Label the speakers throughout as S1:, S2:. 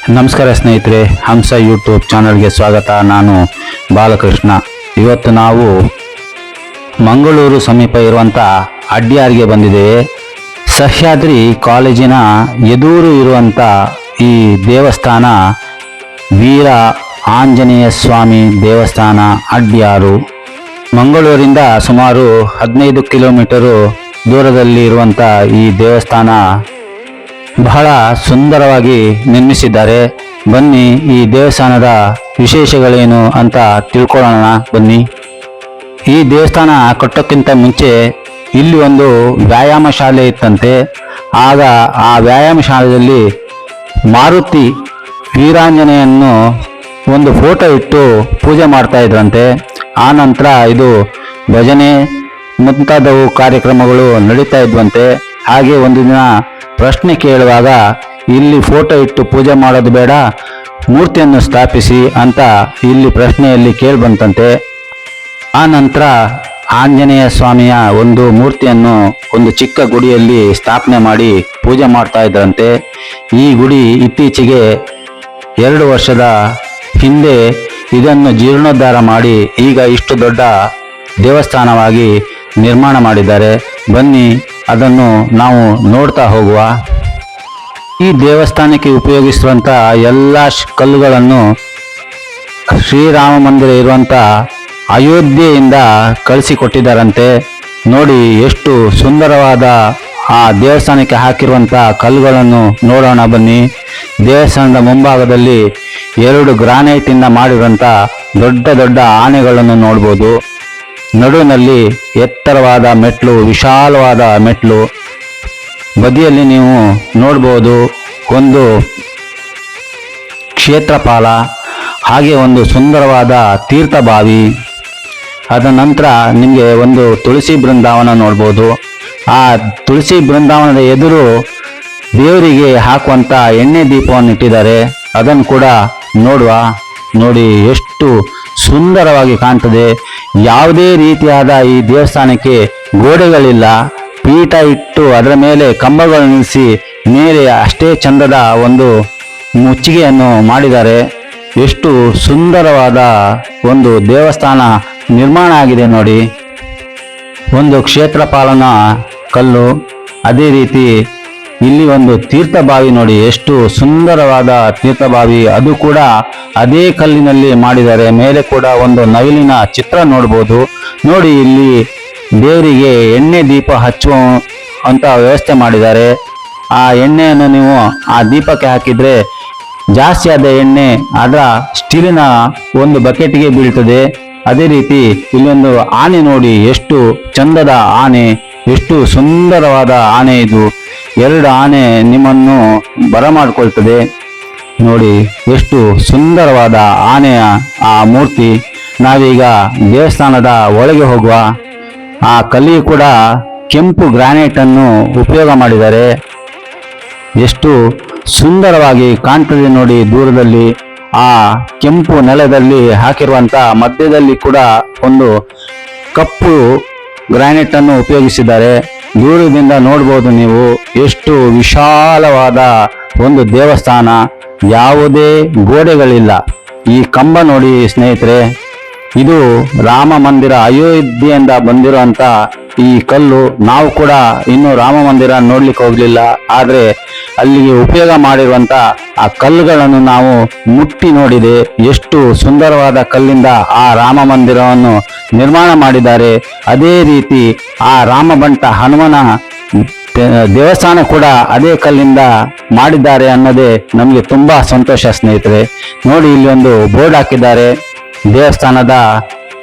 S1: ನಮಸ್ಕಾರ ಸ್ನೇಹಿತರೆ, ಹಂಸ ಯೂಟ್ಯೂಬ್ ಚಾನಲ್ಗೆ ಸ್ವಾಗತ. ನಾನು ಬಾಲಕೃಷ್ಣ. ಇವತ್ತು ನಾವು ಮಂಗಳೂರು ಸಮೀಪ ಇರುವಂಥ ಅಡ್ಯಾರಿಗೆ ಬಂದಿದ್ದೇವೆ. ಸಹ್ಯಾದ್ರಿ ಕಾಲೇಜಿನ ಎದುರು ಇರುವಂಥ ಈ ದೇವಸ್ಥಾನ ವೀರ ಆಂಜನೇಯ ಸ್ವಾಮಿ ದೇವಸ್ಥಾನ ಅಡ್ಯಾರು. ಮಂಗಳೂರಿಂದ ಸುಮಾರು 15 ಕಿಲೋಮೀಟರು ದೂರದಲ್ಲಿ ಇರುವಂಥ ಈ ದೇವಸ್ಥಾನ ಬಹಳ ಸುಂದರವಾಗಿ ನಿರ್ಮಿಸಿದ್ದಾರೆ. ಬನ್ನಿ ಈ ದೇವಸ್ಥಾನದ ವಿಶೇಷಗಳೇನು ಅಂತ ತಿಳ್ಕೊಳ್ಳೋಣ ಬನ್ನಿ. ಈ ದೇವಸ್ಥಾನ ಕಟ್ಟೋಕ್ಕಿಂತ ಮುಂಚೆ ಇಲ್ಲಿ ಒಂದು ವ್ಯಾಯಾಮ ಶಾಲೆ ಇತ್ತಂತೆ. ಆಗ ಆ ವ್ಯಾಯಾಮ ಶಾಲೆಯಲ್ಲಿ ಮಾರುತಿ ವೀರಾಂಜನೇಯನ್ನು ಒಂದು ಫೋಟೋ ಇಟ್ಟು ಪೂಜೆ ಮಾಡ್ತಾ ಇದ್ರಂತೆ. ಆ ನಂತರ ಇದು ಭಜನೆ ಮುಂತಾದವು ಕಾರ್ಯಕ್ರಮಗಳು ನಡೀತಾ ಇದ್ವಂತೆ. ಹಾಗೆ ಒಂದು ದಿನ ಪ್ರಶ್ನೆ ಕೇಳುವಾಗ ಇಲ್ಲಿ ಫೋಟೋ ಇಟ್ಟು ಪೂಜೆ ಮಾಡೋದು ಬೇಡ, ಮೂರ್ತಿಯನ್ನು ಸ್ಥಾಪಿಸಿ ಅಂತ ಇಲ್ಲಿ ಪ್ರಶ್ನೆಯಲ್ಲಿ ಕೇಳಿಬಂತಂತೆ. ಆ ನಂತರ ಆಂಜನೇಯ ಸ್ವಾಮಿಯ ಒಂದು ಮೂರ್ತಿಯನ್ನು ಒಂದು ಚಿಕ್ಕ ಗುಡಿಯಲ್ಲಿ ಸ್ಥಾಪನೆ ಮಾಡಿ ಪೂಜೆ ಮಾಡ್ತಾ ಇದ್ರಂತೆ. ಈ ಗುಡಿ ಇತ್ತೀಚೆಗೆ 2 ವರ್ಷದ ಹಿಂದೆ ಇದನ್ನು ಜೀರ್ಣೋದ್ಧಾರ ಮಾಡಿ ಈಗ ಇಷ್ಟು ದೊಡ್ಡ ದೇವಸ್ಥಾನವಾಗಿ ನಿರ್ಮಾಣ ಮಾಡಿದ್ದಾರೆ. ಬನ್ನಿ ಅದನ್ನು ನಾವು ನೋಡ್ತಾ ಹೋಗುವ. ಈ ದೇವಸ್ಥಾನಕ್ಕೆ ಉಪಯೋಗಿಸುವಂಥ ಎಲ್ಲ ಕಲ್ಲುಗಳನ್ನು ಶ್ರೀರಾಮ ಮಂದಿರ ಇರುವಂಥ ಅಯೋಧ್ಯೆಯಿಂದ ಕಳಿಸಿಕೊಟ್ಟಿದ್ದಾರಂತೆ. ನೋಡಿ ಎಷ್ಟು ಸುಂದರವಾದ ಆ ದೇವಸ್ಥಾನಕ್ಕೆ ಹಾಕಿರುವಂಥ ಕಲ್ಲುಗಳನ್ನು ನೋಡೋಣ ಬನ್ನಿ. ದೇವಸ್ಥಾನದ ಮುಂಭಾಗದಲ್ಲಿ 2 ಗ್ರಾನೈಟಿಂದ ಮಾಡಿರುವಂಥ ದೊಡ್ಡ ದೊಡ್ಡ ಆನೆಗಳನ್ನು ನೋಡ್ಬೋದು. ನಡುವಿನಲ್ಲಿ ಎತ್ತರವಾದ ಮೆಟ್ಲು, ವಿಶಾಲವಾದ ಮೆಟ್ಲು. ಬದಿಯಲ್ಲಿ ನೀವು ನೋಡ್ಬೋದು ಒಂದು ಕ್ಷೇತ್ರಪಾಲ, ಹಾಗೆ ಒಂದು ಸುಂದರವಾದ ತೀರ್ಥಬಾವಿ. ಅದ ನಂತರ ನಿಮಗೆ ಒಂದು ತುಳಸಿ ಬೃಂದಾವನ ನೋಡ್ಬೋದು. ಆ ತುಳಸಿ ಬೃಂದಾವನದ ಎದುರು ದೇವರಿಗೆ ಹಾಕುವಂಥ ಎಣ್ಣೆ ದೀಪವನ್ನು ಇಟ್ಟಿದ್ದಾರೆ. ಅದನ್ನು ಕೂಡ ನೋಡುವ. ನೋಡಿ ಎಷ್ಟು ಸುಂದರವಾಗಿ ಕಾಣ್ತದೆ. ಯಾವುದೇ ರೀತಿಯಾದ ಈ ದೇವಸ್ಥಾನಕ್ಕೆ ಗೋಡೆಗಳಿಲ್ಲ, ಪೀಠ ಇಟ್ಟು ಅದರ ಮೇಲೆ ಕಂಬಗಳು ನಿಲ್ಲಿಸಿ ಮೇಲೆ ಅಷ್ಟೇ ಚಂದದ ಒಂದು ಮುಚ್ಚಿಗೆಯನ್ನು ಮಾಡಿದ್ದಾರೆ. ಎಷ್ಟು ಸುಂದರವಾದ ಒಂದು ದೇವಸ್ಥಾನ ನಿರ್ಮಾಣ ಆಗಿದೆ ನೋಡಿ. ಒಂದು ಕ್ಷೇತ್ರಪಾಲನ ಕಲ್ಲು, ಅದೇ ರೀತಿ ಇಲ್ಲಿ ಒಂದು ತೀರ್ಥಬಾವಿ ನೋಡಿ, ಎಷ್ಟು ಸುಂದರವಾದ ತೀರ್ಥಬಾವಿ. ಅದು ಕೂಡ ಅದೇ ಕಲ್ಲಿನಲ್ಲಿ ಮಾಡಿದ್ದಾರೆ. ಮೇಲೆ ಕೂಡ ಒಂದು ನವಿಲಿನ ಚಿತ್ರ ನೋಡ್ಬೋದು. ನೋಡಿ ಇಲ್ಲಿ ದೇವರಿಗೆ ಎಣ್ಣೆ ದೀಪ ಹಚ್ಚುವ ಅಂತ ವ್ಯವಸ್ಥೆ ಮಾಡಿದ್ದಾರೆ. ಆ ಎಣ್ಣೆಯನ್ನು ನೀವು ಆ ದೀಪಕ್ಕೆ ಹಾಕಿದರೆ ಜಾಸ್ತಿ ಆದ ಎಣ್ಣೆ ಅದರ ಸ್ಟೀಲಿನ ಒಂದು ಬಕೆಟ್ಗೆ ಬೀಳ್ತದೆ. ಅದೇ ರೀತಿ ಇಲ್ಲೊಂದು ಆನೆ ನೋಡಿ, ಎಷ್ಟು ಚಂದದ ಆನೆ, ಎಷ್ಟು ಸುಂದರವಾದ ಆನೆ ಇದು. 2 ಆನೆ ನಿಮ್ಮನ್ನು ಬರಮಾಡ್ಕೊಳ್ತದೆ. ನೋಡಿ ಎಷ್ಟು ಸುಂದರವಾದ ಆನೆಯ ಆ ಮೂರ್ತಿ. ನಾವೀಗ ದೇವಸ್ಥಾನದ ಒಳಗೆ ಹೋಗುವ. ಆ ಕಲ್ಲಿಗೆ ಕೂಡ ಕೆಂಪು ಗ್ರಾನೈಟನ್ನು ಉಪಯೋಗ ಮಾಡಿದ್ದಾರೆ. ಎಷ್ಟು ಸುಂದರವಾಗಿ ಕಾಣ್ತದೆ ನೋಡಿ ದೂರದಲ್ಲಿ. ಆ ಕೆಂಪು ನೆಲದಲ್ಲಿ ಹಾಕಿರುವಂಥ ಮಧ್ಯದಲ್ಲಿ ಕೂಡ ಒಂದು ಕಪ್ಪು ಗ್ರಾನೈಟನ್ನು ಉಪಯೋಗಿಸಿದ್ದಾರೆ. ದೂರದಿಂದ ನೋಡ್ಬೋದು ನೀವು, ಎಷ್ಟು ವಿಶಾಲವಾದ ಒಂದು ದೇವಸ್ಥಾನ. ಯಾವುದೇ ಗೋಡೆಗಳಿಲ್ಲ. ಈ ಕಂಬ ನೋಡಿ ಸ್ನೇಹಿತರೆ, ಇದು ರಾಮ ಮಂದಿರ ಅಯೋಧ್ಯೆಯಿಂದ ಬಂದಿರುವಂಥ ಈ ಕಲ್ಲು. ನಾವು ಕೂಡ ಇನ್ನೂ ರಾಮ ಮಂದಿರ ನೋಡ್ಲಿಕ್ಕೆ ಹೋಗಲಿಲ್ಲ, ಆದರೆ ಅಲ್ಲಿಗೆ ಉಪಯೋಗ ಮಾಡಿರುವಂಥ ಆ ಕಲ್ಲುಗಳನ್ನು ನಾವು ಮುಟ್ಟಿ ನೋಡಿದೆ. ಎಷ್ಟು ಸುಂದರವಾದ ಕಲ್ಲಿಂದ ಆ ರಾಮ ಮಂದಿರವನ್ನು ನಿರ್ಮಾಣ ಮಾಡಿದ್ದಾರೆ. ಅದೇ ರೀತಿ ಆ ರಾಮಬಂಟ ಹನುಮನ ದೇವಸ್ಥಾನ ಕೂಡ ಅದೇ ಕಲ್ಲಿಂದ ಮಾಡಿದ್ದಾರೆ ಅನ್ನೋದೇ ನಮಗೆ ತುಂಬಾ ಸಂತೋಷ ಸ್ನೇಹಿತರೆ. ನೋಡಿ ಇಲ್ಲಿ ಒಂದು ಬೋರ್ಡ್ ಹಾಕಿದ್ದಾರೆ. ದೇವಸ್ಥಾನದ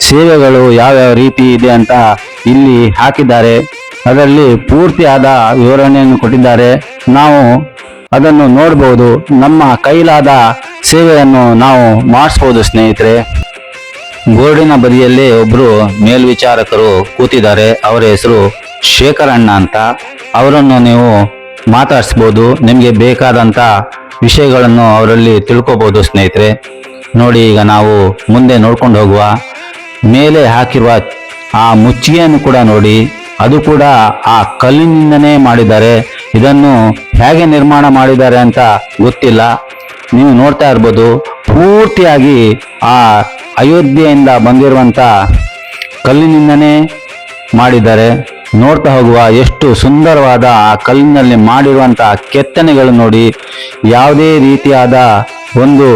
S1: ಸೇವೆಗಳು ಯಾವ್ಯಾವ ರೀತಿ ಇದೆ ಅಂತ ಇಲ್ಲಿ ಹಾಕಿದ್ದಾರೆ. ಅದರಲ್ಲಿ ಪೂರ್ತಿಯಾದ ವಿವರಣೆಯನ್ನು ಕೊಟ್ಟಿದ್ದಾರೆ. ನಾವು ಅದನ್ನು ನೋಡ್ಬೋದು. ನಮ್ಮ ಕೈಲಾದ ಸೇವೆಯನ್ನು ನಾವು ಮಾಡಿಸ್ಬೋದು ಸ್ನೇಹಿತರೆ. ಬೋರ್ಡಿನ ಬದಿಯಲ್ಲಿ ಒಬ್ಬರು ಮೇಲ್ವಿಚಾರಕರು ಕೂತಿದ್ದಾರೆ. ಅವರ ಹೆಸರು ಶೇಖರಣ್ಣ ಅಂತ. ಅವರನ್ನು ನೀವು ಮಾತಾಡಿಸ್ಬೋದು. ನಿಮಗೆ ಬೇಕಾದಂಥ ವಿಷಯಗಳನ್ನು ಅವರಲ್ಲಿ ತಿಳ್ಕೊಬೋದು ಸ್ನೇಹಿತರೆ. ನೋಡಿ ಈಗ ನಾವು ಮುಂದೆ ನೋಡ್ಕೊಂಡು ಹೋಗುವ. ಮೇಲೆ ಹಾಕಿರುವ ಆ ಮುಚ್ಚಿಗೆಯನ್ನು ಕೂಡ ನೋಡಿ, ಅದು ಕೂಡ ಆ ಕಲ್ಲಿನಿಂದನೇ ಮಾಡಿದ್ದಾರೆ. ಇದನ್ನು ಹೇಗೆ ನಿರ್ಮಾಣ ಮಾಡಿದ್ದಾರೆ ಅಂತ ಗೊತ್ತಿಲ್ಲ. ನೀವು ನೋಡ್ತಾ ಇರ್ಬೋದು. ಪೂರ್ತಿಯಾಗಿ ಆ ಅಯೋಧ್ಯೆಯಿಂದ ಬಂದಿರುವಂಥ ಕಲ್ಲಿನಿಂದನೇ ಮಾಡಿದ್ದಾರೆ. ನೋಡ್ತಾ ಹೋಗುವ ಎಷ್ಟು ಸುಂದರವಾದ ಆ ಕಲ್ಲಿನಲ್ಲಿ ಮಾಡಿರುವಂತಹ ಕೆತ್ತನೆಗಳು ನೋಡಿ. ಯಾವುದೇ ರೀತಿಯಾದ ಒಂದು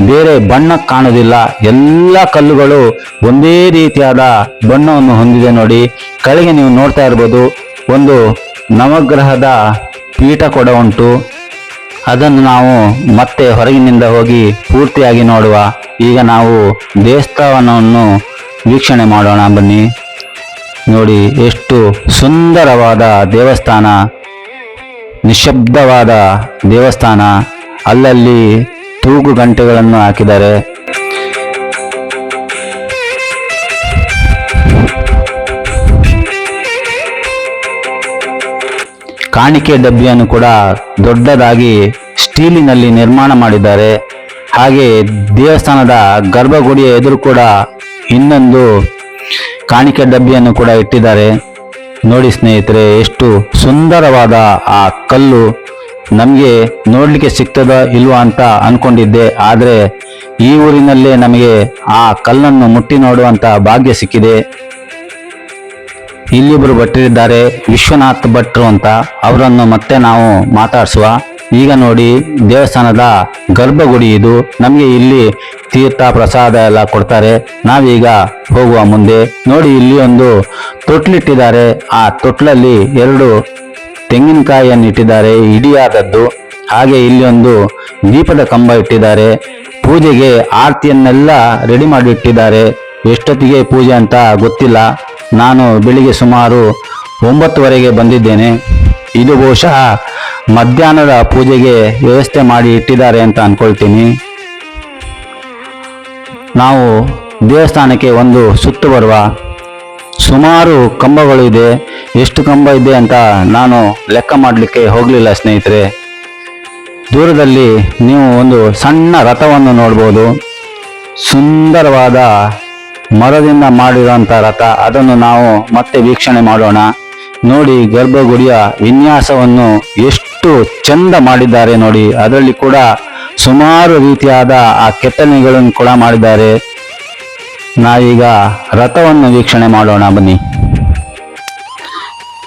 S1: ಬೇರೆ ಬಣ್ಣ ಕಾಣುವುದಿಲ್ಲ. ಎಲ್ಲ ಕಲ್ಲುಗಳು ಒಂದೇ ರೀತಿಯಾದ ಬಣ್ಣವನ್ನು ಹೊಂದಿದೆ ನೋಡಿ. ಕೆಳಗೆ ನೀವು ನೋಡ್ತಾ ಇರ್ಬೋದು ಒಂದು ನವಗ್ರಹದ ಪೀಠ ಕೂಡ ಉಂಟು. ಅದನ್ನು ನಾವು ಮತ್ತೆ ಹೊರಗಿನಿಂದ ಹೋಗಿ ಪೂರ್ತಿಯಾಗಿ ನೋಡುವ. ಈಗ ನಾವು ದೇವಸ್ಥಾನವನ್ನು ವೀಕ್ಷಣೆ ಮಾಡೋಣ ಬನ್ನಿ. ನೋಡಿ ಎಷ್ಟು ಸುಂದರವಾದ ದೇವಸ್ಥಾನ, ನಿಶಬ್ದವಾದ ದೇವಸ್ಥಾನ. ಅಲ್ಲಲ್ಲಿ ತೂಗು ಗಂಟೆಗಳನ್ನು ಹಾಕಿದ್ದಾರೆ. ಕಾಣಿಕೆ ಡಬ್ಬಿಯನ್ನು ಕೂಡ ದೊಡ್ಡದಾಗಿ ಸ್ಟೀಲಿನಲ್ಲಿ ನಿರ್ಮಾಣ ಮಾಡಿದ್ದಾರೆ. ಹಾಗೆ ದೇವಸ್ಥಾನದ ಗರ್ಭಗುಡಿಯ ಎದುರು ಕೂಡ ಇನ್ನೊಂದು ಕಾಣಿಕೆ ಡಬ್ಬಿಯನ್ನು ಕೂಡ ಇಟ್ಟಿದ್ದಾರೆ. ನೋಡಿ ಸ್ನೇಹಿತರೆ, ಎಷ್ಟು ಸುಂದರವಾದ ಆ ಕಲ್ಲು. ನಮಗೆ ನೋಡ್ಲಿಕ್ಕೆ ಸಿಗ್ತದ ಇಲ್ವಾ ಅಂತ ಅನ್ಕೊಂಡಿದ್ದೆ, ಆದರೆ ಈ ಊರಿನಲ್ಲೇ ನಮಗೆ ಆ ಕಲ್ಲನ್ನು ಮುಟ್ಟಿ ನೋಡುವಂತ ಭಾಗ್ಯ ಸಿಕ್ಕಿದೆ. ಇಲ್ಲಿಬ್ಬರು ಭಟ್ರಿದ್ದಾರೆ, ವಿಶ್ವನಾಥ್ ಭಟ್ರು ಅಂತ. ಅವರನ್ನು ಮತ್ತೆ ನಾವು ಮಾತಾಡಿಸುವ. ಈಗ ನೋಡಿ ದೇವಸ್ಥಾನದ ಗರ್ಭಗುಡಿ ಇದು. ನಮಗೆ ಇಲ್ಲಿ ತೀರ್ಥ ಪ್ರಸಾದ ಎಲ್ಲ ಕೊಡ್ತಾರೆ. ನಾವೀಗ ಹೋಗುವ ಮುಂದೆ. ನೋಡಿ ಇಲ್ಲಿ ಒಂದು ತೊಟ್ಲಿಟ್ಟಿದ್ದಾರೆ. ಆ ತೊಟ್ಲಲ್ಲಿ 2 ತೆಂಗಿನಕಾಯಿಯನ್ನು ಇಟ್ಟಿದ್ದಾರೆ, ಇಡಿಯಾದದ್ದು. ಹಾಗೆ ಇಲ್ಲಿ ಒಂದು ದೀಪದ ಕಂಬ ಇಟ್ಟಿದ್ದಾರೆ. ಪೂಜೆಗೆ ಆರತಿಯನ್ನೆಲ್ಲ ರೆಡಿ ಮಾಡಿ ಇಟ್ಟಿದ್ದಾರೆ. ಎಷ್ಟೊತ್ತಿಗೆ ಪೂಜೆ ಅಂತ ಗೊತ್ತಿಲ್ಲ. ನಾನು ಬೆಳಿಗ್ಗೆ ಸುಮಾರು 9:00 ಬಂದಿದ್ದೇನೆ. ಇದು ಬಹುಶಃ ಮಧ್ಯಾಹ್ನದ ಪೂಜೆಗೆ ವ್ಯವಸ್ಥೆ ಮಾಡಿ ಇಟ್ಟಿದ್ದಾರೆ ಅಂತ ಅನ್ಕೊಳ್ತೀನಿ. ನಾವು ದೇವಸ್ಥಾನಕ್ಕೆ ಒಂದು ಸುತ್ತು ಬರುವ. ಸುಮಾರು ಕಂಬಗಳು ಇದೆ. ಎಷ್ಟು ಕಂಬ ಇದೆ ಅಂತ ನಾನು ಲೆಕ್ಕ ಮಾಡಲಿಕ್ಕೆ ಹೋಗಲಿಲ್ಲ ಸ್ನೇಹಿತರೆ. ದೂರದಲ್ಲಿ ನೀವು ಒಂದು ಸಣ್ಣ ರಥವನ್ನು ನೋಡ್ಬೋದು. ಸುಂದರವಾದ ಮರದಿಂದ ಮಾಡಿರುವಂಥ ರಥ. ಅದನ್ನು ನಾವು ಮತ್ತೆ ವೀಕ್ಷಣೆ ಮಾಡೋಣ. ನೋಡಿ ಗರ್ಭಗುಡಿಯ ವಿನ್ಯಾಸವನ್ನು ಎಷ್ಟು ಚಂದ ಮಾಡಿದ್ದಾರೆ ನೋಡಿ. ಅದರಲ್ಲಿ ಕೂಡ ಸುಮಾರು ರೀತಿಯಾದ ಆ ಕೆತ್ತನೆಗಳನ್ನು ಕೂಡ ಮಾಡಿದ್ದಾರೆ. ನಾವೀಗ ರಥವನ್ನು ವೀಕ್ಷಣೆ ಮಾಡೋಣ ಬನ್ನಿ.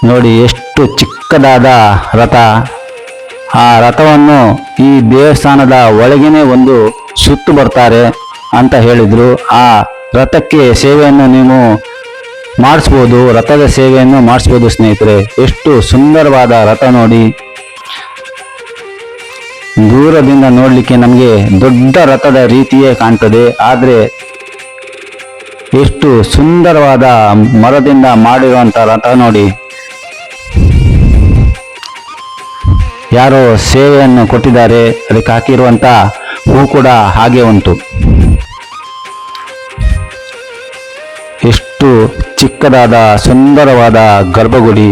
S1: ನೋಡಿ ಎಷ್ಟು ಚಿಕ್ಕದಾದ ರಥ. ಆ ರಥವನ್ನು ಈ ದೇವಸ್ಥಾನದ ಒಳಗೇನೆ ಒಂದು ಸುತ್ತು ಬರ್ತಾರೆ ಅಂತ ಹೇಳಿದ್ರು. ಆ ರಥಕ್ಕೆ ಸೇವೆಯನ್ನು ನೀವು ಮಾಡಿಸ್ಬೋದು, ರಥದ ಸೇವೆಯನ್ನು ಮಾಡಿಸ್ಬೋದು ಸ್ನೇಹಿತರೆ. ಎಷ್ಟು ಸುಂದರವಾದ ರಥ ನೋಡಿ. ದೂರದಿಂದ ನೋಡಲಿಕ್ಕೆ ನಮಗೆ ದೊಡ್ಡ ರಥದ ರೀತಿಯೇ ಕಾಣ್ತದೆ, ಆದರೆ ಎಷ್ಟು ಸುಂದರವಾದ ಮರದಿಂದ ಮಾಡಿರುವಂಥ ರಥ ನೋಡಿ. ಯಾರೋ ಸೇವೆಯನ್ನು ಕೊಟ್ಟಿದ್ದಾರೆ, ಅದಕ್ಕೆ ಹಾಕಿರುವಂಥ ಹೂ ಕೂಡ ಹಾಗೆ ಉಂಟು. ಎಷ್ಟು ಚಿಕ್ಕದಾದ ಸುಂದರವಾದ ಗರ್ಭಗುಡಿ.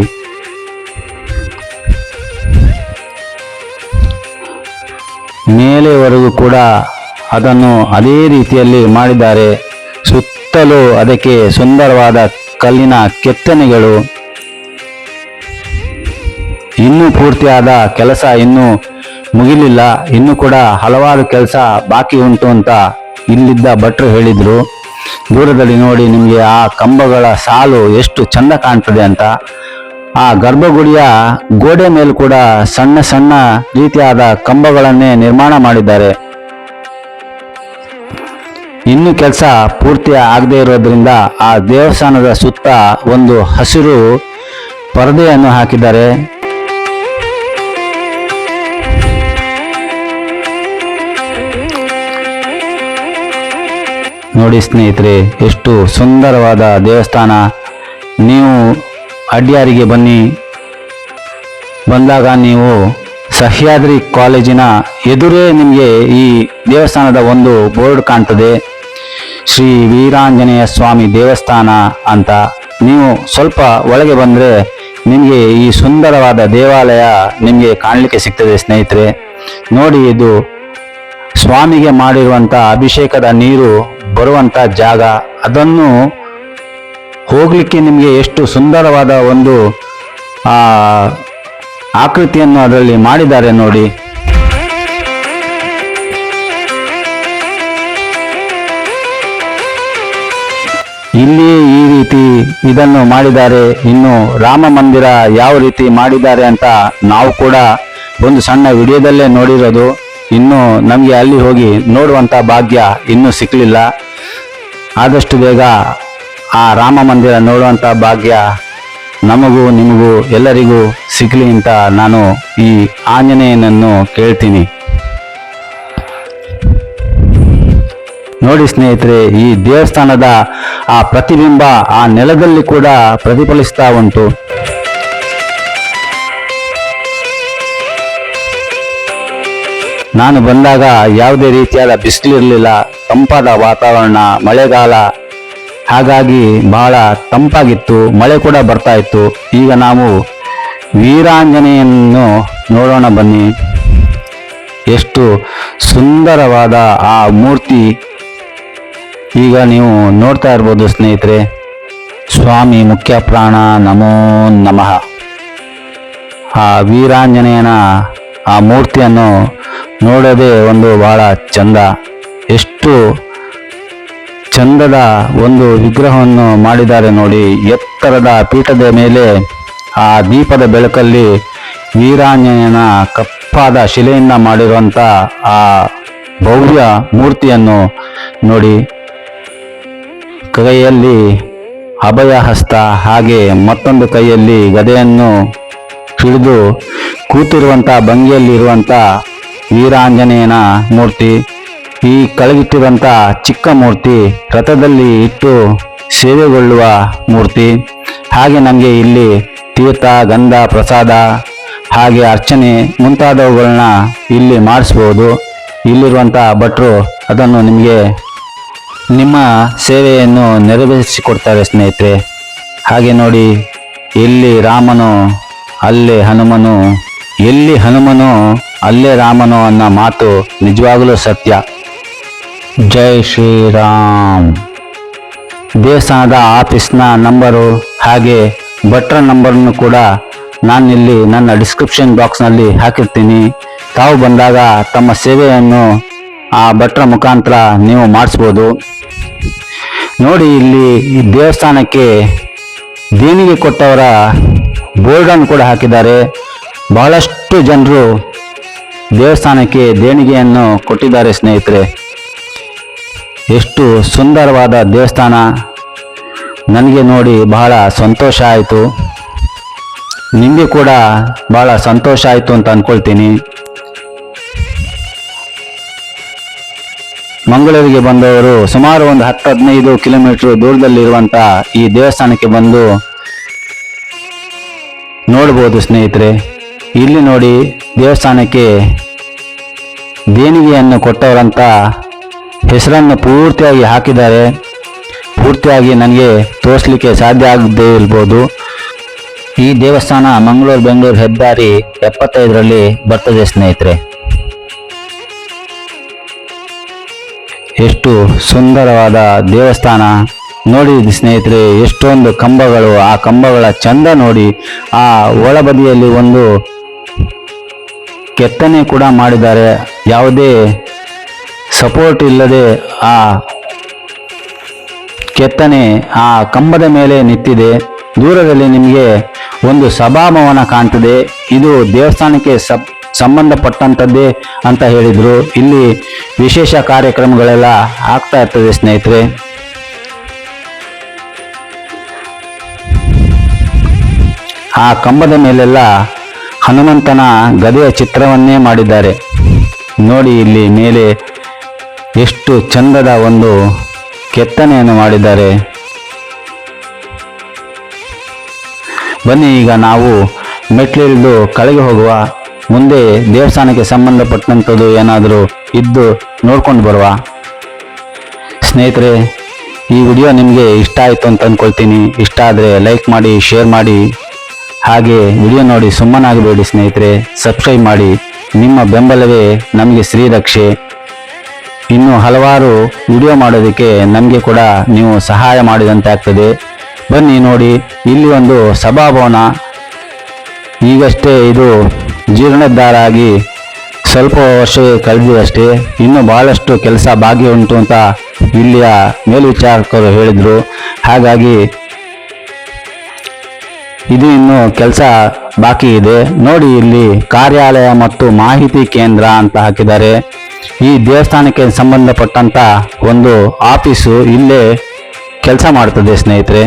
S1: ಮೇಲೆವರೆಗೂ ಕೂಡ ಅದನ್ನು ಅದೇ ರೀತಿಯಲ್ಲಿ ಮಾಡಿದ್ದಾರೆ. ಸುತ್ತಲೂ ಅದಕ್ಕೆ ಸುಂದರವಾದ ಕಲ್ಲಿನ ಕೆತ್ತನೆಗಳು. ಇನ್ನೂ ಪೂರ್ತಿಯಾದ ಕೆಲಸ ಇನ್ನೂ ಮುಗಿಲಿಲ್ಲ. ಇನ್ನೂ ಕೂಡ ಹಲವಾರು ಕೆಲಸ ಬಾಕಿ ಉಂಟು ಅಂತ ಇಲ್ಲಿದ್ದ ಭಟ್ರು ಹೇಳಿದ್ರು. ದೂರದಲ್ಲಿ ನೋಡಿ ನಿಮಗೆ ಆ ಕಂಬಗಳ ಸಾಲು ಎಷ್ಟು ಚಂದ ಕಾಣ್ತದೆ ಅಂತ. ಆ ಗರ್ಭಗುಡಿಯ ಗೋಡೆ ಮೇಲೆ ಕೂಡ ಸಣ್ಣ ಸಣ್ಣ ರೀತಿಯಾದ ಕಂಬಗಳನ್ನೇ ನಿರ್ಮಾಣ ಮಾಡಿದ್ದಾರೆ. ಇನ್ನು ಕೆಲಸ ಪೂರ್ತಿ ಆಗದೆ ಇರೋದ್ರಿಂದ ಆ ದೇವಸ್ಥಾನದ ಸುತ್ತ ಒಂದು ಹಸಿರು ಪರದೆಯನ್ನು ಹಾಕಿದ್ದಾರೆ. ನೋಡಿ ಸ್ನೇಹಿತರೆ, ಎಷ್ಟು ಸುಂದರವಾದ ದೇವಸ್ಥಾನ. ನೀವು ಅಡ್ಯಾರಿಗೆ ಬಂದಾಗ ನೀವು ಸಹ್ಯಾದ್ರಿ ಕಾಲೇಜಿನ ಎದುರೇ ನಿಮಗೆ ಈ ದೇವಸ್ಥಾನದ ಒಂದು ಬೋರ್ಡ್ ಕಾಣ್ತದೆ, ಶ್ರೀ ವೀರಾಂಜನೇಯ ಸ್ವಾಮಿ ದೇವಸ್ಥಾನ ಅಂತ. ನೀವು ಸ್ವಲ್ಪ ಒಳಗೆ ಬಂದರೆ ನಿಮಗೆ ಈ ಸುಂದರವಾದ ದೇವಾಲಯ ನಿಮಗೆ ಕಾಣಲಿಕ್ಕೆ ಸಿಗ್ತದೆ ಸ್ನೇಹಿತರೆ. ನೋಡಿ, ಇದು ಸ್ವಾಮಿಗೆ ಮಾಡಿರುವಂಥ ಅಭಿಷೇಕದ ನೀರು ಬರುವಂಥ ಜಾಗ. ಅದನ್ನು ಹೋಗಲಿಕ್ಕೆ ನಿಮಗೆ ಎಷ್ಟು ಸುಂದರವಾದ ಒಂದು ಆಕೃತಿಯನ್ನು ಅದರಲ್ಲಿ ಮಾಡಿದ್ದಾರೆ ನೋಡಿ. ಇಲ್ಲಿ ಈ ರೀತಿ ಇದನ್ನು ಮಾಡಿದ್ದಾರೆ. ಇನ್ನು ರಾಮ ಮಂದಿರ ಯಾವ ರೀತಿ ಮಾಡಿದ್ದಾರೆ ಅಂತ ನಾವು ಕೂಡ ಒಂದು ಸಣ್ಣ ವಿಡಿಯೋದಲ್ಲೇ ನೋಡಿರೋದು. ಇನ್ನು ನಮಗೆ ಅಲ್ಲಿ ಹೋಗಿ ನೋಡುವಂಥ ಭಾಗ್ಯ ಇನ್ನೂ ಸಿಕ್ಕಲಿಲ್ಲ. ಆದಷ್ಟು ಬೇಗ ಆ ರಾಮ ಮಂದಿರ ನೋಡುವಂಥ ಭಾಗ್ಯ ನಮಗೂ ನಿಮಗೂ ಎಲ್ಲರಿಗೂ ಸಿಗಲಿ ಅಂತ ನಾನು ಈ ಆಂಜನೇಯನನ್ನು ಕೇಳ್ತೀನಿ. ನೋಡಿ ಸ್ನೇಹಿತರೆ, ಈ ದೇವಸ್ಥಾನದ ಆ ಪ್ರತಿಬಿಂಬ ಆ ನೆಲದಲ್ಲಿ ಕೂಡ ಪ್ರತಿಫಲಿಸ್ತಾ ಉಂಟು. ನಾನು ಬಂದಾಗ ಯಾವುದೇ ರೀತಿಯಾದ ಬಿಸಿಲಿರಲಿಲ್ಲ, ತಂಪಾದ ವಾತಾವರಣ, ಮಳೆಗಾಲ, ಹಾಗಾಗಿ ಬಹಳ ತಂಪಾಗಿತ್ತು, ಮಳೆ ಕೂಡ ಬರ್ತಾ ಇತ್ತು. ಈಗ ನಾವು ವೀರಾಂಜನೇಯನ್ನು ನೋಡೋಣ ಬನ್ನಿ. ಎಷ್ಟು ಸುಂದರವಾದ ಆ ಮೂರ್ತಿ ಈಗ ನೀವು ನೋಡ್ತಾ ಇರ್ಬೋದು ಸ್ನೇಹಿತರೆ. ಸ್ವಾಮಿ ಮುಖ್ಯ ಪ್ರಾಣ ನಮೋ ನಮಃ. ಆ ವೀರಾಂಜನೇಯನ ಆ ಮೂರ್ತಿಯನ್ನು ನೋಡೋದೇ ಒಂದು ಬಹಳ ಚಂದ. ಎಷ್ಟು ಚಂದದ ಒಂದು ವಿಗ್ರಹವನ್ನು ಮಾಡಿದ್ದಾರೆ ನೋಡಿ. ಎತ್ತರದ ಪೀಠದ ಮೇಲೆ ಆ ದೀಪದ ಬೆಳಕಲ್ಲಿ ವೀರಾಂಜನೇಯನ ಕಪ್ಪಾದ ಶಿಲೆಯಿಂದ ಮಾಡಿರುವಂಥ ಆ ಭವ್ಯ ಮೂರ್ತಿಯನ್ನು ನೋಡಿ. ಕೈಯಲ್ಲಿ ಅಭಯ ಹಸ್ತ, ಹಾಗೆ ಮತ್ತೊಂದು ಕೈಯಲ್ಲಿ ಗದೆಯನ್ನು ಹಿಡಿದು ಕೂತಿರುವಂಥ ಭಂಗಿಯಲ್ಲಿರುವಂಥ ವೀರಾಂಜನೇಯನ ಮೂರ್ತಿ. ಈ ಕೆಳಗಿಟ್ಟಿರುವಂಥ ಚಿಕ್ಕ ಮೂರ್ತಿ ರಥದಲ್ಲಿ ಇಟ್ಟು ಸೇವೆಗೊಳ್ಳುವ ಮೂರ್ತಿ. ಹಾಗೆ ನಮಗೆ ಇಲ್ಲಿ ತೀರ್ಥ, ಗಂಧ, ಪ್ರಸಾದ, ಹಾಗೆ ಅರ್ಚನೆ ಮುಂತಾದವುಗಳನ್ನ ಇಲ್ಲಿ ಮಾಡಿಸ್ಬೋದು. ಇಲ್ಲಿರುವಂಥ ಭಟ್ರು ಅದನ್ನು ನಿಮಗೆ ನಿಮ್ಮ ಸೇವೆಯನ್ನು ನೆರವೇರಿಸಿಕೊಡ್ತಾರೆ ಸ್ನೇಹಿತರೆ. ಹಾಗೆ ನೋಡಿ, ಎಲ್ಲಿ ರಾಮನು ಅಲ್ಲೇ ಹನುಮನು, ಎಲ್ಲಿ ಹನುಮನು ಅಲ್ಲೇ ರಾಮನು ಅನ್ನೋ ಮಾತು ನಿಜವಾಗಲೂ ಸತ್ಯ. ಜೈ ಶ್ರೀರಾಮ್. ದೇವಸ್ಥಾನದ ಆಫೀಸ್ನ ನಂಬರು ಹಾಗೆ ಭಟ್ರ ನಂಬರನ್ನು ಕೂಡ ನಾನಿಲ್ಲಿ ನನ್ನ ಡಿಸ್ಕ್ರಿಪ್ಷನ್ ಬಾಕ್ಸ್ನಲ್ಲಿ ಹಾಕಿರ್ತೀನಿ. ತಾವು ಬಂದಾಗ ತಮ್ಮ ಸೇವೆಯನ್ನು ಆ ಭಟ್ರ ಮುಖಾಂತರ ನೀವು ಮಾಡಿಸ್ಬೋದು. ನೋಡಿ, ಇಲ್ಲಿ ಈ ದೇವಸ್ಥಾನಕ್ಕೆ ದೇಣಿಗೆ ಕೊಟ್ಟವರ ಬೋರ್ಡನ್ನು ಕೂಡ ಹಾಕಿದ್ದಾರೆ. ಬಹಳಷ್ಟು ಜನರು ದೇವಸ್ಥಾನಕ್ಕೆ ದೇಣಿಗೆಯನ್ನು ಕೊಟ್ಟಿದ್ದಾರೆ ಸ್ನೇಹಿತರೆ. ಎಷ್ಟು ಸುಂದರವಾದ ದೇವಸ್ಥಾನ. ನನಗೆ ನೋಡಿ ಬಹಳ ಸಂತೋಷ ಆಯಿತು. ನಿಮಗೆ ಕೂಡ ಬಹಳ ಸಂತೋಷ ಆಯಿತು ಅಂತ ಅಂದ್ಕೊಳ್ತೀನಿ. ಮಂಗಳೂರಿಗೆ ಬಂದವರು ಸುಮಾರು ಒಂದು 10-15 ಕಿಲೋಮೀಟರ್ ದೂರದಲ್ಲಿರುವಂಥ ಈ ದೇವಸ್ಥಾನಕ್ಕೆ ಬಂದು ನೋಡ್ಬೋದು ಸ್ನೇಹಿತರೆ. ಇಲ್ಲಿ ನೋಡಿ, ದೇವಸ್ಥಾನಕ್ಕೆ ದೇಣಿಗೆಯನ್ನು ಕೊಟ್ಟವರಂತ ಹೆಸರನ್ನು ಪೂರ್ತಿಯಾಗಿ ಹಾಕಿದ್ದಾರೆ. ಪೂರ್ತಿಯಾಗಿ ನನಗೆ ತೋರಿಸಲಿಕ್ಕೆ ಸಾಧ್ಯ ಆಗದೇ ಇರ್ಬೋದು. ಈ ದೇವಸ್ಥಾನ ಮಂಗಳೂರು ಬೆಂಗಳೂರು ಹೆದ್ದಾರಿ 75ರಲ್ಲಿ ಬರ್ತದೆ ಸ್ನೇಹಿತರೆ. ಎಷ್ಟು ಸುಂದರವಾದ ದೇವಸ್ಥಾನ ನೋಡಿ ಸ್ನೇಹಿತರೆ. ಎಷ್ಟೊಂದು ಕಂಬಗಳು, ಆ ಕಂಬಗಳ ಚಂದ ನೋಡಿ. ಆ ಒಳಬದಿಯಲ್ಲಿ ಒಂದು ಕೆತ್ತನೆ ಕೂಡ ಮಾಡಿದ್ದಾರೆ. ಯಾವುದೇ ಸಪೋರ್ಟ್ ಇಲ್ಲದೆ ಆ ಕೆತ್ತನೆ ಆ ಕಂಬದ ಮೇಲೆ ನಿಂತಿದೆ. ದೂರದಲ್ಲಿ ನಿಮಗೆ ಒಂದು ಸಭಾಭವನ ಕಾಣ್ತದೆ. ಇದು ದೇವಸ್ಥಾನಕ್ಕೆ ಸಂಬಂಧಪಟ್ಟಂಥದ್ದೇ ಅಂತ ಹೇಳಿದರು. ಇಲ್ಲಿ ವಿಶೇಷ ಕಾರ್ಯಕ್ರಮಗಳೆಲ್ಲ ಆಗ್ತಾ ಇರ್ತದೆ ಸ್ನೇಹಿತರೆ. ಆ ಕಂಬದ ಮೇಲೆಲ್ಲ ಹನುಮಂತನ ಗದೆಯ ಚಿತ್ರವನ್ನೇ ಮಾಡಿದ್ದಾರೆ ನೋಡಿ. ಇಲ್ಲಿ ಮೇಲೆ ಎಷ್ಟು ಚಂದದ ಒಂದು ಕೆತ್ತನೆಯನ್ನು ಮಾಡಿದ್ದಾರೆ. ಬನ್ನಿ, ಈಗ ನಾವು ಮೆಟ್ಲಿಳಿದು ಕೆಳಗೆ ಹೋಗುವ. ಮುಂದೆ ದೇವಸ್ಥಾನಕ್ಕೆ ಸಂಬಂಧಪಟ್ಟಂಥದ್ದು ಏನಾದರೂ ಇದ್ದು ನೋಡ್ಕೊಂಡು ಬರುವ. ಸ್ನೇಹಿತರೆ, ಈ ವಿಡಿಯೋ ನಿಮಗೆ ಇಷ್ಟ ಆಯಿತು ಅಂತ ಅಂದ್ಕೊಳ್ತೀನಿ. ಇಷ್ಟ ಆದರೆ ಲೈಕ್ ಮಾಡಿ, ಶೇರ್ ಮಾಡಿ. ಹಾಗೆ ವಿಡಿಯೋ ನೋಡಿ ಸುಮ್ಮನಾಗಬೇಡಿ ಸ್ನೇಹಿತರೆ. ಸಬ್ಸ್ಕ್ರೈಬ್ ಮಾಡಿ. ನಿಮ್ಮ ಬೆಂಬಲವೇ ನಮಗೆ ಶ್ರೀರಕ್ಷೆ. ಇನ್ನು ಹಲವಾರು ವಿಡಿಯೋ ಮಾಡೋದಕ್ಕೆ ನಮಗೆ ಕೂಡ ನೀವು ಸಹಾಯ ಮಾಡಿದಂತೆ ಆಗ್ತದೆ. ಬನ್ನಿ ನೋಡಿ, ಇಲ್ಲಿ ಒಂದು ಸಭಾಭವನ. ಈಗಷ್ಟೇ ಇದು ಜೀರ್ಣೋದ್ಧಾರ ಆಗಿ ಸ್ವಲ್ಪ ವರ್ಷವೇ ಕಳೆದಿದೆ ಅಷ್ಟೇ. ಇನ್ನೂ ಬಹಳಷ್ಟು ಕೆಲಸ ಬಾಕಿ ಉಂಟು ಅಂತ ಇಲ್ಲಿಯ ಮೇಲ್ವಿಚಾರಕರು ಹೇಳಿದರು. ಹಾಗಾಗಿ ಇದು ಇನ್ನು ಕೆಲಸ ಬಾಕಿ ಇದೆ. ನೋಡಿ, ಇಲ್ಲಿ ಕಾರ್ಯಾಲಯ ಮತ್ತು ಮಾಹಿತಿ ಕೇಂದ್ರ ಅಂತ ಹಾಕಿದ್ದಾರೆ. ಈ ದೇವಸ್ಥಾನಕ್ಕೆ ಸಂಬಂಧಪಟ್ಟಂತ ಒಂದು ಆಫೀಸು ಇಲ್ಲೇ ಕೆಲಸ ಮಾಡ್ತದೆ ಸ್ನೇಹಿತರೆ.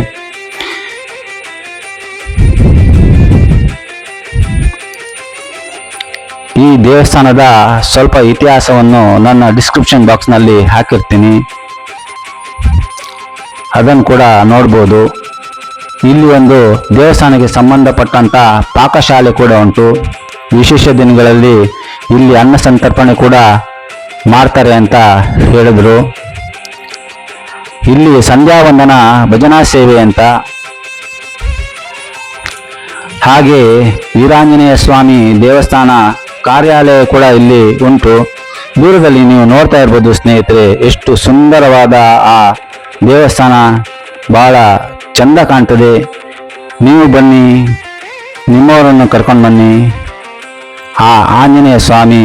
S1: ಈ ದೇವಸ್ಥಾನದ ಸ್ವಲ್ಪ ಇತಿಹಾಸವನ್ನು ನನ್ನ ಡಿಸ್ಕ್ರಿಪ್ಷನ್ ಬಾಕ್ಸ್ನಲ್ಲಿ ಹಾಕಿರ್ತೀನಿ, ಅದನ್ನು ಕೂಡ ನೋಡ್ಬೋದು. ಇಲ್ಲಿ ಒಂದು ದೇವಸ್ಥಾನಕ್ಕೆ ಸಂಬಂಧಪಟ್ಟಂತ ಪಾಕಶಾಲೆ ಕೂಡ ಉಂಟು. ವಿಶೇಷ ದಿನಗಳಲ್ಲಿ ಇಲ್ಲಿ ಅನ್ನ ಸಂತರ್ಪಣೆ ಕೂಡ ಮಾಡ್ತಾರೆ ಅಂತ ಹೇಳಿದ್ರು. ಇಲ್ಲಿ ಸಂಧ್ಯಾ ವಂದನ ಭಜನಾ ಸೇವೆ ಅಂತ, ಹಾಗೆ ವೀರಾಂಜನೇಯ ಸ್ವಾಮಿ ದೇವಸ್ಥಾನ ಕಾರ್ಯಾಲಯ ಕೂಡ ಇಲ್ಲಿ ಉಂಟು. ದೂರದಲ್ಲಿ ನೀವು ನೋಡ್ತಾ ಇರ್ಬೋದು ಸ್ನೇಹಿತರೆ, ಎಷ್ಟು ಸುಂದರವಾದ ಆ ದೇವಸ್ಥಾನ, ಬಹಳ ಚಂದ ಕಾಣ್ತದೆ. ನೀವು ಬನ್ನಿ, ನಿಮ್ಮವರನ್ನು ಕರ್ಕೊಂಡು ಬನ್ನಿ. ಆ ಆಂಜನೇಯ ಸ್ವಾಮಿ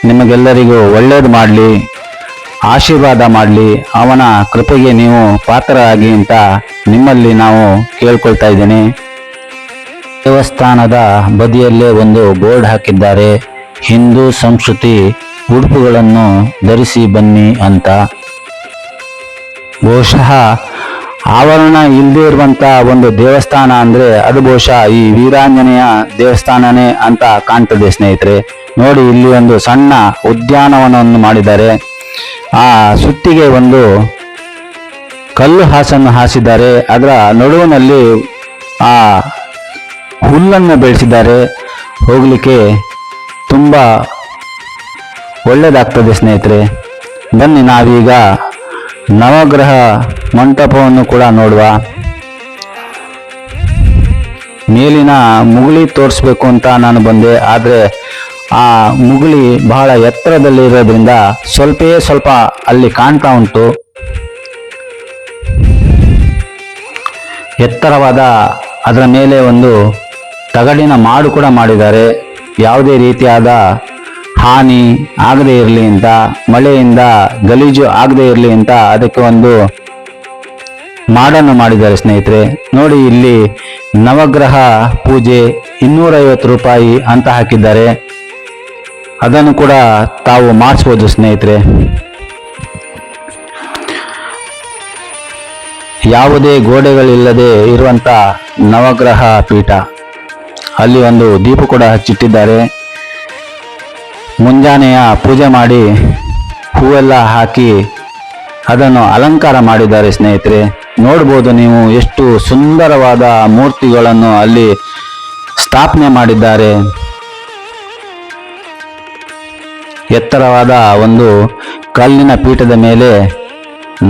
S1: ನಿಮಗೆಲ್ಲರಿಗೂ ಒಳ್ಳೆಯದು ಮಾಡಲಿ, ಆಶೀರ್ವಾದ ಮಾಡಲಿ, ಅವನ ಕೃಪೆಗೆ ನೀವು ಪಾತ್ರರಾಗಿ ಅಂತ ನಿಮ್ಮಲ್ಲಿ ನಾವು ಕೇಳ್ಕೊಳ್ತಾ ಇದ್ದೇನೆ. ದೇವಸ್ಥಾನದ ಬದಿಯಲ್ಲೇ ಒಂದು ಬೋರ್ಡ್ ಹಾಕಿದ್ದಾರೆ, ಹಿಂದೂ ಸಂಸ್ಕೃತಿ ಉಡುಪುಗಳನ್ನು ಧರಿಸಿ ಬನ್ನಿ ಅಂತ. ಬಹುಶಃ ಆವರಣ ಇಲ್ಲದೆ ಇರುವಂತ ಒಂದು ದೇವಸ್ಥಾನ ಅಂದ್ರೆ ಅದು ಬಹುಶಃ ಈ ವೀರಾಂಜನೇಯ ದೇವಸ್ಥಾನನೇ ಅಂತ ಕಾಣ್ತದೆ ಸ್ನೇಹಿತರೆ. ನೋಡಿ, ಇಲ್ಲಿ ಒಂದು ಸಣ್ಣ ಉದ್ಯಾನವನವನ್ನು ಮಾಡಿದ್ದಾರೆ. ಆ ಸುತ್ತಿಗೆ ಒಂದು ಕಲ್ಲು ಹಾಸನ್ನು ಹಾಸಿದ್ದಾರೆ. ಅದರ ನಡುವಿನಲ್ಲಿ ಆ ಹುಲ್ಲನ್ನು ಬೆಳೆಸಿದ್ದಾರೆ. ಹೋಗ್ಲಿಕ್ಕೆ ತುಂಬಾ ಒಳ್ಳೆಯದಾಗ್ತದೆ ಸ್ನೇಹಿತರೆ. ಬನ್ನಿ, ನಾವೀಗ ನವಗ್ರಹ ಮಂಟಪವನ್ನು ಕೂಡ ನೋಡುವ. ಮೇಲಿನ ಮುಗುಳಿ ತೋರಿಸ್ಬೇಕು ಅಂತ ನಾನು ಬಂದೆ, ಆದರೆ ಆ ಮುಗುಳಿ ಬಹಳ ಎತ್ತರದಲ್ಲಿರೋದ್ರಿಂದ ಸ್ವಲ್ಪ ಅಲ್ಲಿ ಕಾಣ್ತಾ ಉಂಟು. ಎತ್ತರವಾದ ಅದರ ಮೇಲೆ ಒಂದು ತಗಡಿನ ಮಾಡು ಕೂಡ ಮಾಡಿದ್ದಾರೆ. ಯಾವುದೇ ರೀತಿಯಾದ ಹಾನಿ ಆಗದೇ ಇರಲಿ ಅಂತ, ಮಳೆಯಿಂದ ಗಲೀಜು ಆಗದೇ ಇರಲಿ ಅಂತ ಅದಕ್ಕೆ ಒಂದು ಮಾಡನ್ನು ಮಾಡಿದ್ದಾರೆ ಸ್ನೇಹಿತರೆ. ನೋಡಿ, ಇಲ್ಲಿ ನವಗ್ರಹ ಪೂಜೆ 250 ರೂಪಾಯಿ ಅಂತ ಹಾಕಿದ್ದಾರೆ. ಅದನ್ನು ಕೂಡ ತಾವು ಮಾಡಿಸ್ಬೋದು ಸ್ನೇಹಿತರೆ. ಯಾವುದೇ ಗೋಡೆಗಳಿಲ್ಲದೆ ಇರುವಂತ ನವಗ್ರಹ ಪೀಠ. ಅಲ್ಲಿ ಒಂದು ದೀಪ ಕೂಡ ಹಚ್ಚಿಟ್ಟಿದ್ದಾರೆ. ಮುಂಜಾನೆಯ ಪೂಜೆ ಮಾಡಿ ಹೂವೆಲ್ಲ ಹಾಕಿ ಅದನ್ನು ಅಲಂಕಾರ ಮಾಡಿದ್ದಾರೆ ಸ್ನೇಹಿತರೆ. ನೋಡ್ಬೋದು ನೀವು ಎಷ್ಟು ಸುಂದರವಾದ ಮೂರ್ತಿಗಳನ್ನು ಅಲ್ಲಿ ಸ್ಥಾಪನೆ ಮಾಡಿದ್ದಾರೆ. ಎತ್ತರವಾದ ಒಂದು ಕಲ್ಲಿನ ಪೀಠದ ಮೇಲೆ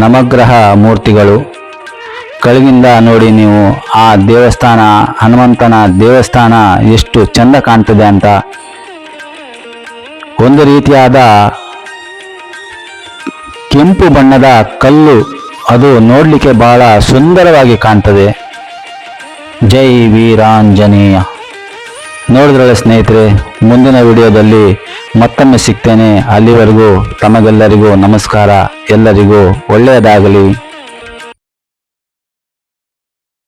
S1: ನವಗ್ರಹ ಮೂರ್ತಿಗಳು. ಕೆಳಗಿಂದ ನೋಡಿ ನೀವು ಆ ದೇವಸ್ಥಾನ, ಹನುಮಂತನ ದೇವಸ್ಥಾನ ಎಷ್ಟು ಚಂದ ಕಾಣ್ತದೆ ಅಂತ. ಒಂದು ರೀತಿಯಾದ ಕೆಂಪು ಬಣ್ಣದ ಕಲ್ಲು, ಅದು ನೋಡಲಿಕ್ಕೆ ಬಹಳ ಸುಂದರವಾಗಿ ಕಾಣ್ತದೆ. ಜೈ ವೀರಾಂಜನೇಯ. ನೋಡಿದ್ರಲ್ಲ ಸ್ನೇಹಿತರೆ, ಮುಂದಿನ ವಿಡಿಯೋದಲ್ಲಿ ಮತ್ತೊಮ್ಮೆ ಸಿಗ್ತೇನೆ. ಅಲ್ಲಿವರೆಗೂ ತಮಗೆಲ್ಲರಿಗೂ ನಮಸ್ಕಾರ. ಎಲ್ಲರಿಗೂ ಒಳ್ಳೆಯದಾಗಲಿ.